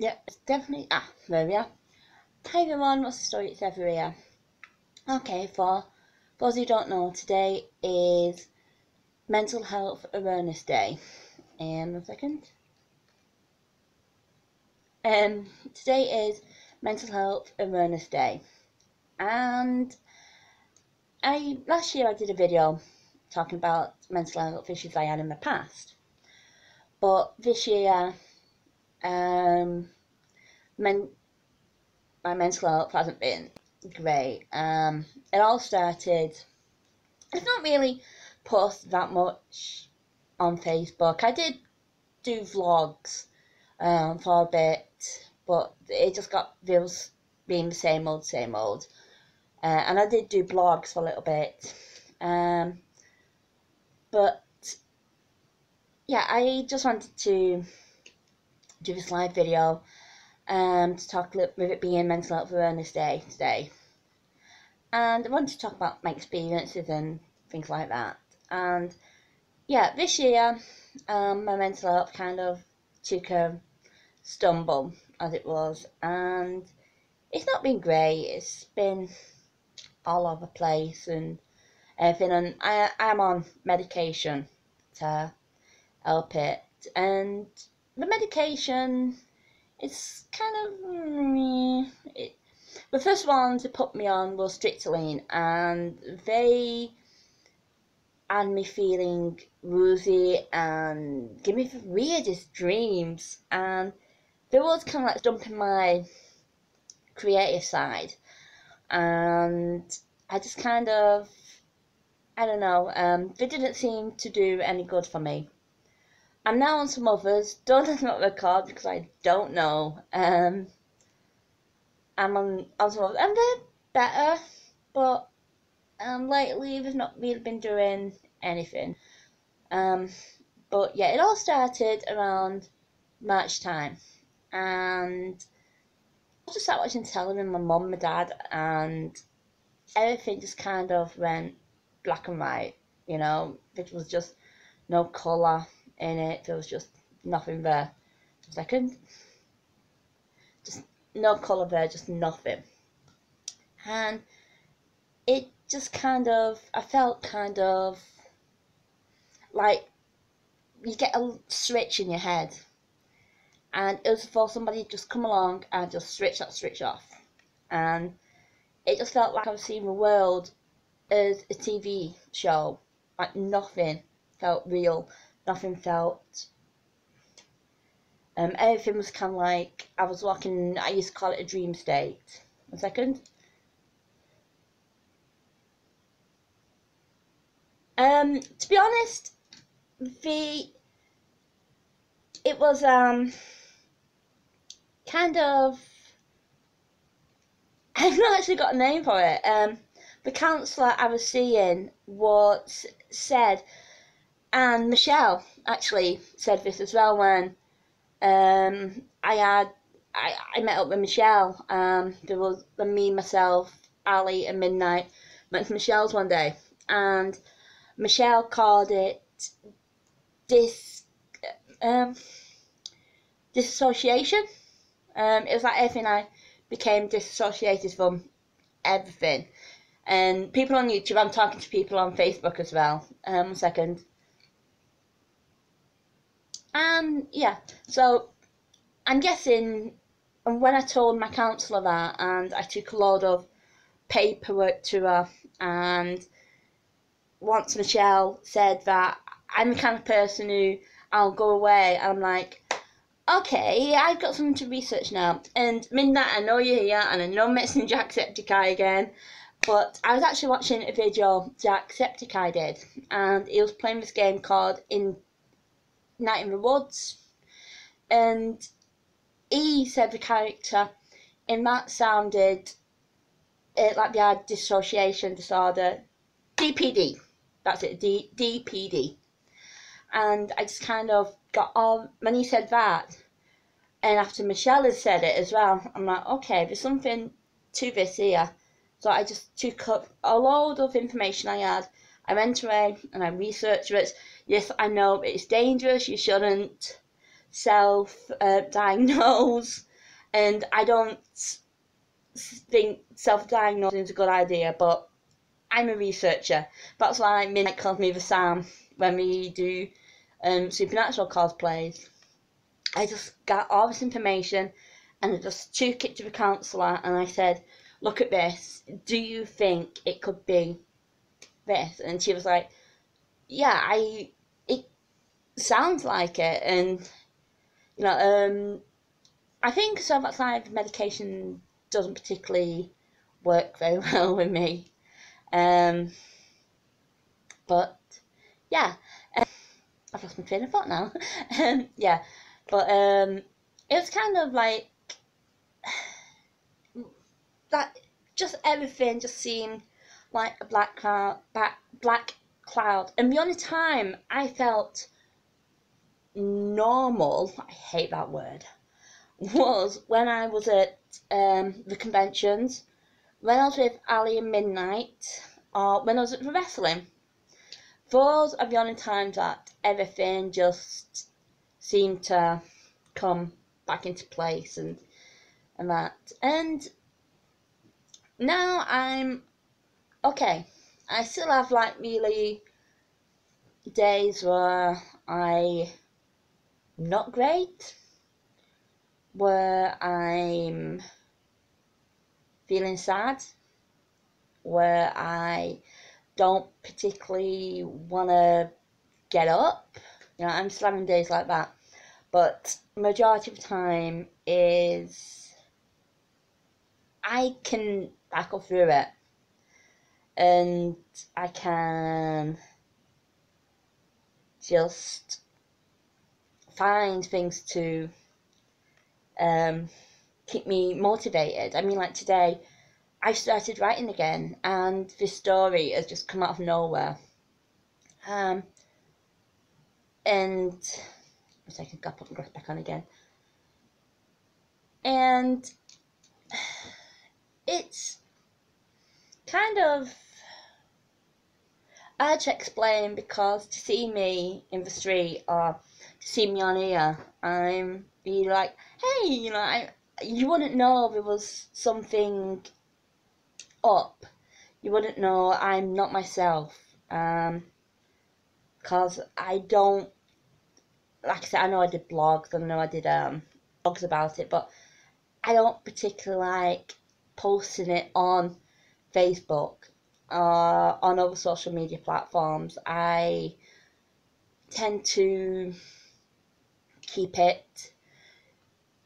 Yeah, it's definitely. There we are. Hi everyone, what's the story? It's Ever here. Okay, for those who don't know, today is Mental Health Awareness Day. One second. Today is Mental Health Awareness Day, and last year I did a video talking about mental health issues I had in the past, but this year, my mental health hasn't been great. It all started. I've not really posted that much on Facebook. I did do vlogs for a bit, but it just got views being the same old. And I did do blogs for a little bit. But yeah, I just wanted to do this live video to talk with it being Mental Health Awareness Day today. And I wanted to talk about my experiences and things like that. And yeah, this year my mental health kind of took a stumble, as it was, and it's not been great. It's been all over the place and everything, and I'm on medication to help it, and the medication is kind of the first one to put me on was Strictylene, and they had me feeling woozy and give me the weirdest dreams, and there was kind of like dumping my creative side, and I just kind of, I don't know, they didn't seem to do any good for me. I'm now on some others, don't let them record because I don't know. I'm on some others, and they're better, but lately they've not really been doing anything. But yeah, it all started around March time, and I just started watching telly with my mum, my dad, and everything just kind of went black and white. There was just no colour in it. There was just nothing there. Second, just no colour there, just nothing. And it just I felt kind of like you get a switch in your head, and it was for somebody to just come along and just switch that switch off, and it just felt like I was seeing the world as a TV show. Like nothing felt real, nothing felt. Everything was kind of like I was walking. I used to call it a dream state. One second. To be honest, it was kind of. I've not actually got a name for it. The counsellor I was seeing said, and Michelle actually said this as well when I met up with Michelle. There was me, myself, Ali, and Midnight went to Michelle's one day, and Michelle called it disassociation. It was like everything I became disassociated from everything. And people on YouTube, I'm talking to people on Facebook as well. 1 second. Yeah, so I'm guessing, and when I told my counsellor that, and I took a load of paperwork to her, and once Michelle said that I'm the kind of person who I'll go away, and I'm like, okay, I've got something to research now. And Midnight, I know you're here, and I know I'm messing Jacksepticeye again, but I was actually watching a video Jacksepticeye did, and he was playing this game called Night in the Woods, and he said the character in that sounded like they had dissociation disorder, DPD, that's it, DPD. And I just kind of got all, when he said that, and after Michelle had said it as well, I'm like, okay, there's something to this here. So I just took up a load of information I had. I went away and I researched it. Yes, I know it's dangerous. You shouldn't self-diagnose And I don't think self-diagnosing is a good idea, but I'm a researcher. That's why Midnight calls me the Sam when we do supernatural cosplays. I just got all this information and I just took it to the counsellor and I said, look at this, do you think it could be this? And she was like, yeah, it sounds like it. And, you know, I think self-outside medication doesn't particularly work very well with me. But, yeah, I've lost my train of thought now. Yeah, but it was kind of like that. Just everything just seemed like a black cloud. And the only time I felt normal, I hate that word, was when I was at the conventions, when I was with Ali and Midnight, or when I was at the wrestling. Those are the only times that everything just seemed to come back into place and that. And now I'm okay. I still have like really days where I'm not great, where I'm feeling sad, where I don't particularly want to get up. You know, I'm still having days like that. But majority of the time is I can battle through it. And I can just find things to keep me motivated. I mean, like today, I started writing again, and this story has just come out of nowhere. And a second, I'll put my glass back on again. And it's kind of hard to explain because to see me in the street or to see me on here, I'm be like, hey, you know, you wouldn't know there was something up. You wouldn't know I'm not myself. Because I don't, like I said, I know I did blogs, and I know I did blogs about it, but I don't particularly like posting it on Facebook or on other social media platforms. I tend to keep it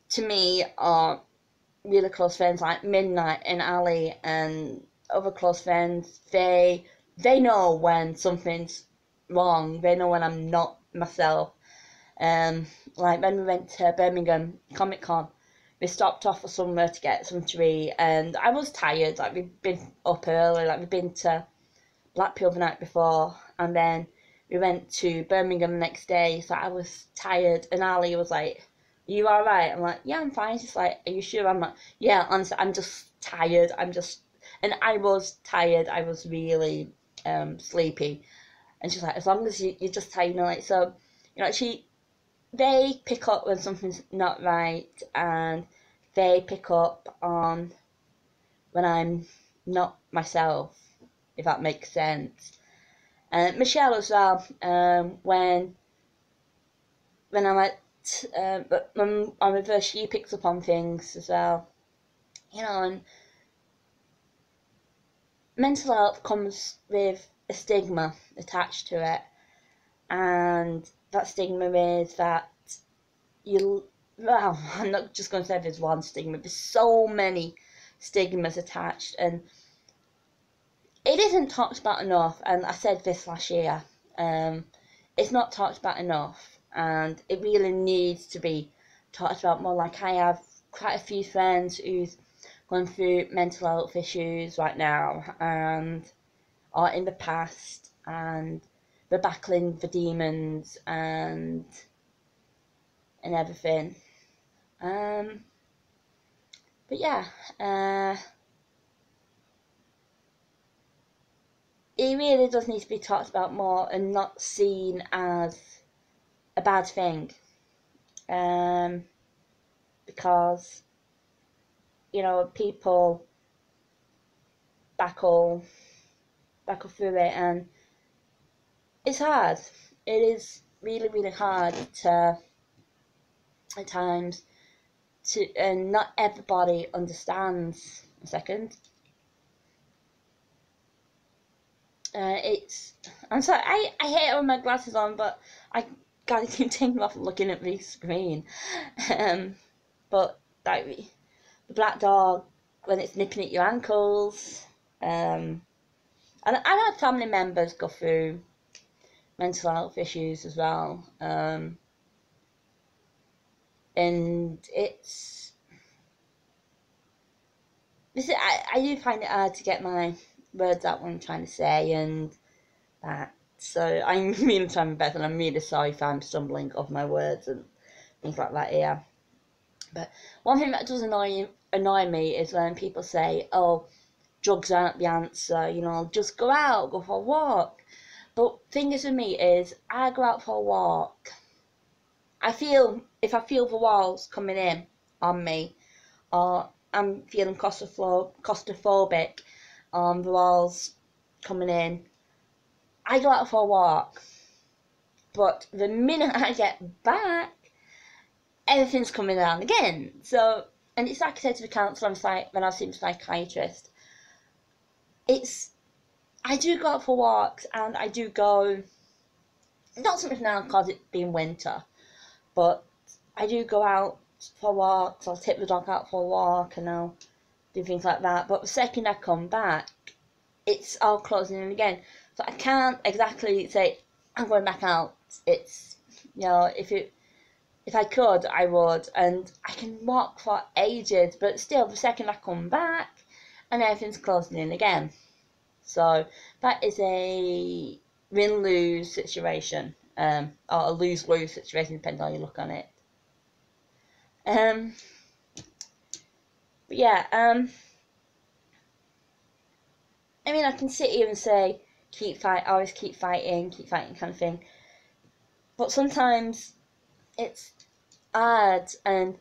to me or really close friends like Midnight and Ali and other close friends. They know when something's wrong. They know when I'm not myself. Like when we went to Birmingham Comic Con, we stopped off for somewhere to get some to eat, and I was tired. Like we'd been up early, like we'd been to Blackpool the night before, and then we went to Birmingham the next day. So I was tired, and Ali was like, "Are you all right?" I'm like, "Yeah, I'm fine." She's like, "Are you sure?" I'm like, "Yeah, honestly, I'm just tired. And I was tired. I was really sleepy." And she's like, "As long as you're just tired, you know, like so, you know, they pick up when something's not right, and they pick up on when I'm not myself, if that makes sense." And Michelle as well, when I'm at, but when I'm with her, she picks up on things as well, you know. And mental health comes with a stigma attached to it, and that stigma is that well, I'm not just going to say there's one stigma, there's so many stigmas attached, and it isn't talked about enough. And I said this last year, it's not talked about enough, and it really needs to be talked about more. Like I have quite a few friends who's going through mental health issues right now, and or in the past, and they're battling the demons and everything. But yeah, it really does need to be talked about more and not seen as a bad thing. Because people battle through it, and it's hard. It is really, really hard to, at times, and not everybody understands. A second. I'm sorry, I hate having my glasses on, but I gotta keep taking them off and looking at the screen. But like the black dog, when it's nipping at your ankles, and I've had family members go through mental health issues as well, and I do find it hard to get my words out what I'm trying to say, and that. So I'm really trying my best, and I'm really sorry if I'm stumbling over my words and things like that here. But one thing that does annoy me is when people say, "Oh, drugs aren't the answer. Just go out, go for a walk." But thing is with me is, I go out for a walk. If I feel the walls coming in on me, or I'm feeling claustrophobic on the walls coming in, I go out for a walk. But the minute I get back, everything's coming down again. So, and it's like I said to the counsellor when I've seen a psychiatrist, I do go out for walks, and I do go, not so much now because it's been winter, but I do go out for walks. I'll take the dog out for a walk, and I'll do things like that. But the second I come back, it's all closing in again. So I can't exactly say I'm going back out. It's, if I could, I would, and I can walk for ages, but still, the second I come back, and everything's closing in again. So that is a win-lose situation, or a lose-lose situation, depending on how you look on it. But yeah, I mean, I can sit here and say, always keep fighting kind of thing. But sometimes it's hard, and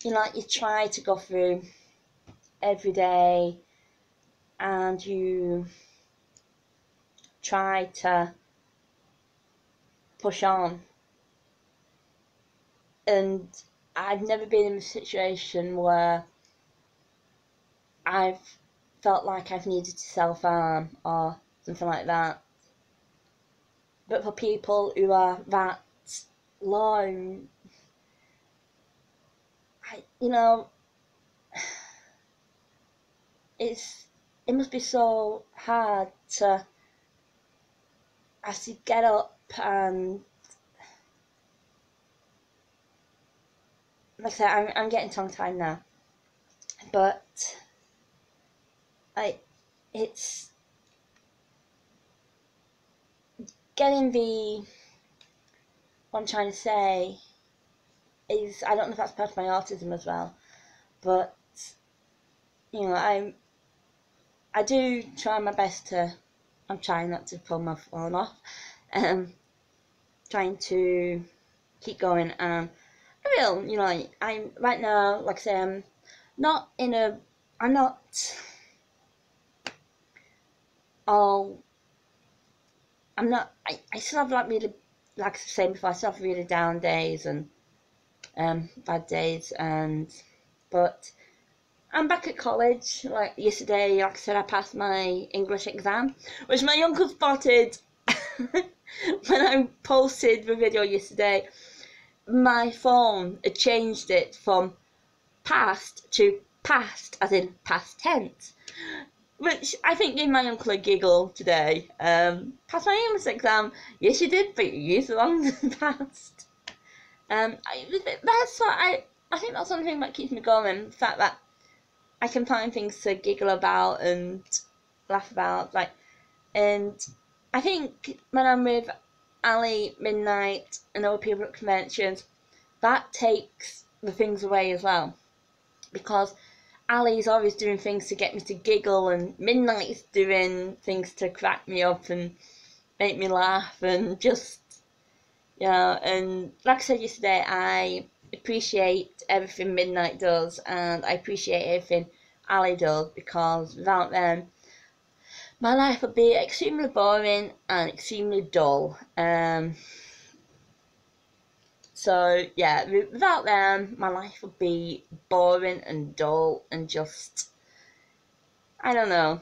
you try to go through every day, and you try to push on. And I've never been in a situation where I've felt like I've needed to self-harm or something like that. But for people who are that low, it must be so hard to actually get up, and like I said, I'm getting tongue-tied now, but it's getting what I'm trying to say is, I don't know if that's part of my autism as well, but I do try my best to, I'm trying not to pull my phone off, trying to keep going, and I will, I'm right now, like I say, I'm not I still have really, like I was saying before, I still have really down days and bad days, but I'm back at college. Like yesterday, like I said, I passed my English exam, which my uncle spotted when I posted the video yesterday. My phone had changed it from past to past, as in past tense, which I think gave my uncle a giggle today. Passed my English exam. Yes, you did, but you used the wrong past. That's what I think that's something that keeps me going. The fact that I can find things to giggle about and laugh about, and I think when I'm with Ali, Midnight, and other people at conventions, that takes the things away as well, because Ali's always doing things to get me to giggle, and Midnight's doing things to crack me up and make me laugh, and just, and like I said yesterday, appreciate everything Midnight does, and I appreciate everything Ali does, because without them, my life would be extremely boring and extremely dull. So yeah, without them, my life would be boring and dull and just, I don't know.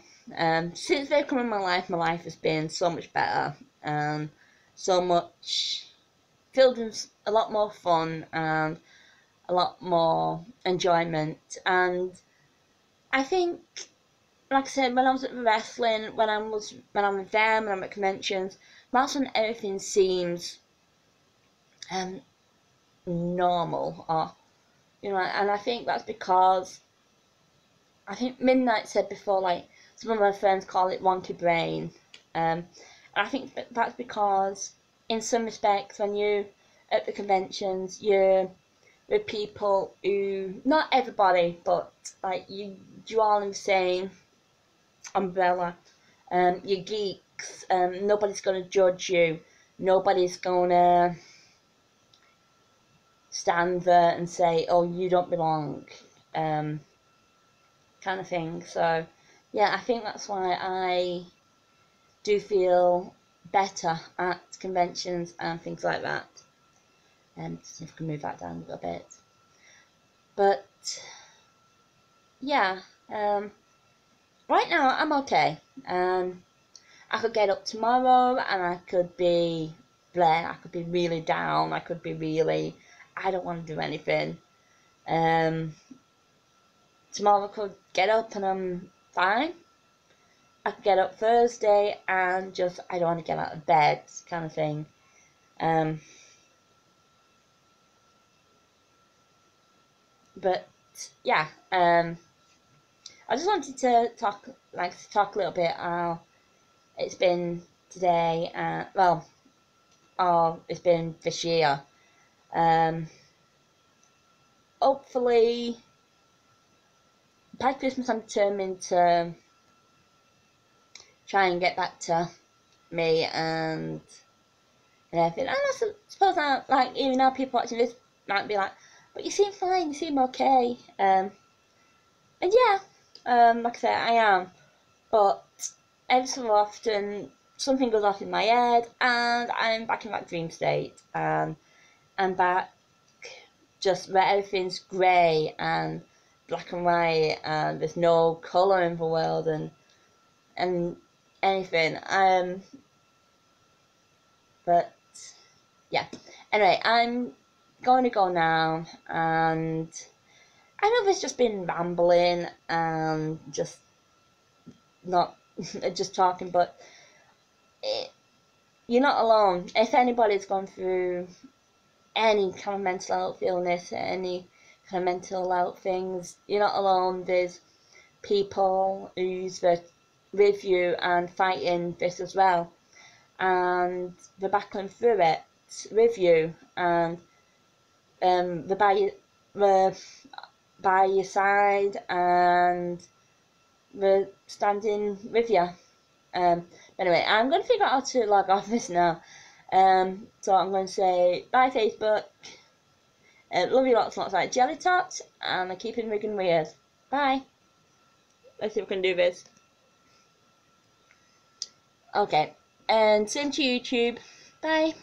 Since they've come in my life has been so much better, and so much filled with a lot more fun and a lot more enjoyment. And I think, like I said, when I was at wrestling, when I'm with them, when I'm at conventions, that's when everything seems normal, or and I think that's because I think Midnight said before, like, some of my friends call it wonky brain, and I think that's because in some respects, when you at the conventions, you're with people who, not everybody, but like you all in the same umbrella. You're geeks. Nobody's gonna judge you. Nobody's gonna stand there and say, "Oh, you don't belong," kind of thing. So, yeah, I think that's why I do feel better at conventions and things like that. See if I can move that down a little bit. But yeah, right now I'm okay. I could get up tomorrow and I could be I could be really down. I could be really, I don't want to do anything. Tomorrow I could get up and I'm fine. I could get up Thursday and just, I don't want to get out of bed, kind of thing. But yeah, I just wanted to talk a little bit how it's been today. It's been this year. Hopefully, by Christmas, I'm determined to try and get back to me and everything. And I suppose now, like, even now, people watching this might be like, "But you seem fine. You seem okay." And yeah, like I said, I am. But every so often, something goes off in my head, and I'm back in that dream state, and I'm back just where everything's grey and black and white, and there's no colour in the world, and anything. But yeah. Anyway, I'm going to go now, and I know there's just been rambling and just not just talking, but you're not alone. If anybody's gone through any kind of mental health illness, any kind of mental health things, you're not alone. There's people who's with you and fighting this as well, and they're battling through it with you, and they're by your side, and they're standing with you. Anyway, I'm going to figure out how to log off this now. So I'm going to say bye, Facebook. Love you lots and lots like Jelly Tots, and I keep it rigging weird. Bye. Let's see if we can do this. Okay, and same to YouTube. Bye.